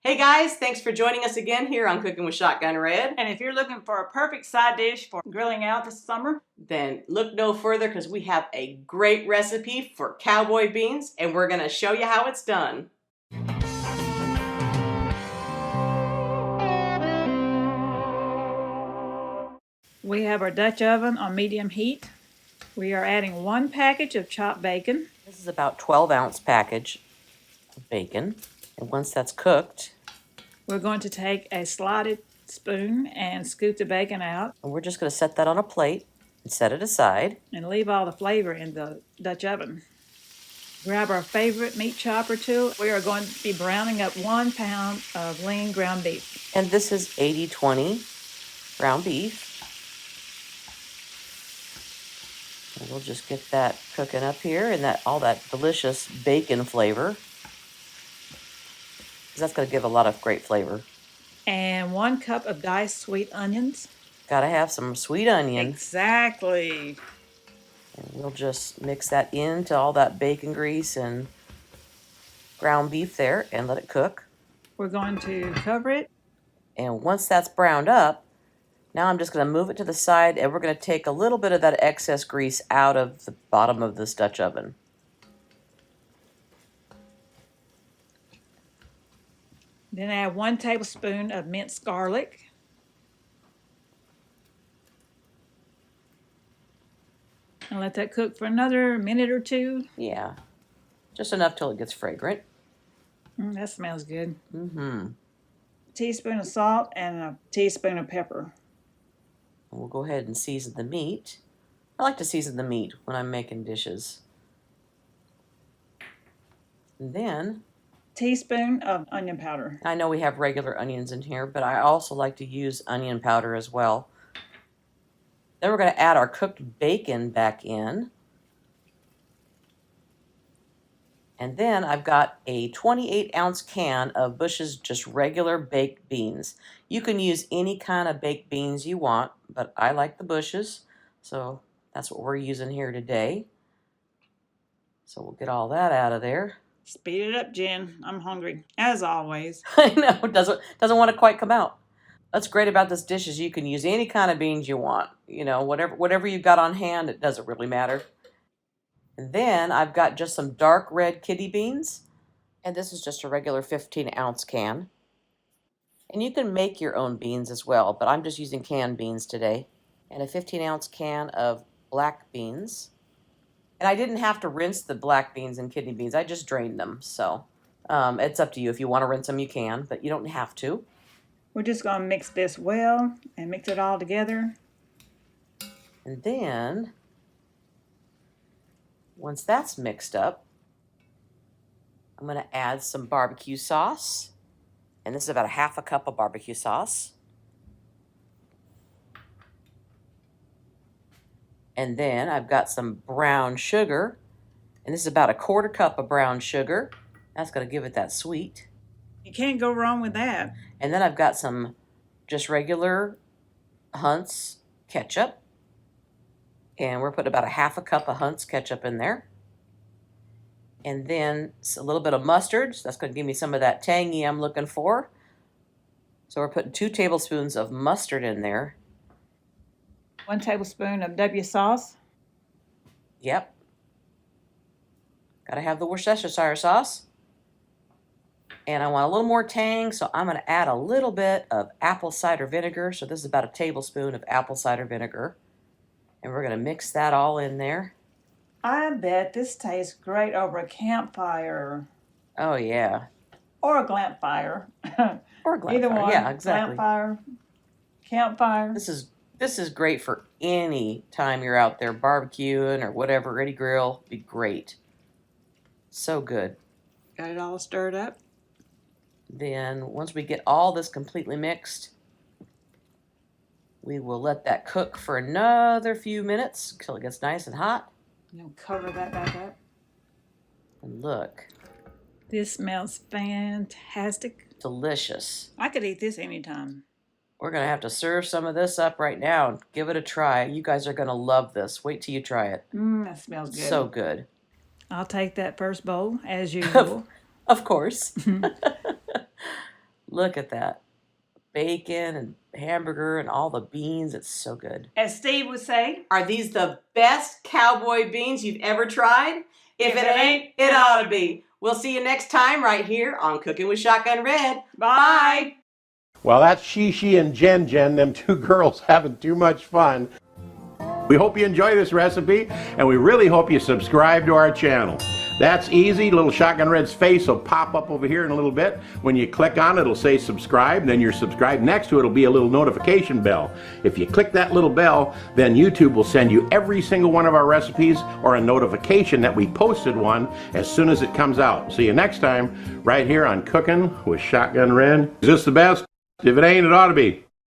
Hey guys, thanks for joining us again here on Cooking with Shotgun Red. And if you're looking for a perfect side dish for grilling out this summer, then look no further because we have a great recipe for cowboy beans and we're going to show you how it's done. we have our Dutch oven on medium heat. We are adding 1 package of chopped bacon. This is about 12-ounce package of bacon. And once that's cooked, We're going to take a slotted spoon and scoop the bacon out. And we're just going to set that on a plate and set it aside. And leave all the flavor in the Dutch oven. Grab our favorite meat chopper tool. We are going to be browning up 1 pound of lean ground beef. And this is 80/20 ground beef. And we'll just get that cooking up here and all that delicious bacon flavor. That's going to give a lot of great flavor. And 1 cup of diced sweet onions. Gotta have some sweet onion. Exactly. And we'll just mix that into all that bacon grease and ground beef there and let it cook. We're going to cover it. And once that's browned up, now I'm just going to move it to the side and we're going to take a little bit of that excess grease out of the bottom of this Dutch oven. Then add 1 tablespoon of minced garlic. And let that cook for another minute or 2. Yeah, just enough till it gets fragrant. That smells good. Mm-hmm. A teaspoon of salt and a teaspoon of pepper. And we'll go ahead and season the meat. I like to season the meat when I'm making dishes. And then Teaspoon of onion powder. I know we have regular onions in here, but I also like to use onion powder as well. Then we're going to add our cooked bacon back in. And then I've got a 28-ounce can of Bush's just regular baked beans. You can use any kind of baked beans you want, but I like the Bush's, so that's what we're using here today. So we'll get all that out of there. Speed it up, Jen. I'm hungry, as always. I know, doesn't want to quite come out. What's great about this dish is you can use any kind of beans you want. You know, whatever you've got on hand, it doesn't really matter. And then I've got just some dark red kidney beans. And this is just a regular 15-ounce can. And you can make your own beans as well, but I'm just using canned beans today. And a 15-ounce can of black beans. And I didn't have to rinse the black beans and kidney beans. I just drained them. So it's up to you. If you want to rinse them, you can, but you don't have to. We're just going to mix this well and mix it all together. And then, once that's mixed up, I'm going to add some barbecue sauce. And this is about a 1/2 cup of barbecue sauce. And then I've got some brown sugar. And this is about a 1/4 cup of brown sugar. That's going to give it that sweet. You can't go wrong with that. And then I've got some just regular Hunt's ketchup. And we're putting about a 1/2 cup of Hunt's ketchup in there. And then a little bit of mustard. So that's going to give me some of that tangy I'm looking for. So we're putting 2 tablespoons of mustard in there. 1 tablespoon of W sauce. Yep. Got to have the Worcestershire sauce. And I want a little more tang, so I'm going to add a little bit of apple cider vinegar. So this is about a tablespoon of apple cider vinegar. And we're going to mix that all in there. I bet this tastes great over a campfire. Oh, yeah. Or a glamp fire. Or a glamp Either fire. one. Yeah, exactly. Glamp fire, campfire. This is great for any time you're out there barbecuing or whatever. Any grill, be great. So good. Got it all stirred up. Then once we get all this completely mixed, we will let that cook for another few minutes until it gets nice and hot. Now cover that back up. And look. This smells fantastic. Delicious. I could eat this anytime. We're going to have to serve some of this up right now and give it a try. You guys are going to love this. Wait till you try it. That smells good. So good. I'll take that first bowl, as usual. Of course. Look at that. Bacon and hamburger and all the beans. It's so good. As Steve would say, are these the best cowboy beans you've ever tried? If it ain't, it ought to be. We'll see you next time right here on Cooking with Shotgun Red. Bye. Well, that's She and Jen, them two girls having too much fun. We hope you enjoy this recipe, and we really hope you subscribe to our channel. That's easy. Little Shotgun Red's face will pop up over here in a little bit. When you click on it, it'll say subscribe, then you're subscribed. Next to it will be a little notification bell. If you click that little bell, then YouTube will send you every single one of our recipes or a notification that we posted one as soon as it comes out. See you next time right here on Cooking with Shotgun Red. Is this the best? If it ain't, it ought to be.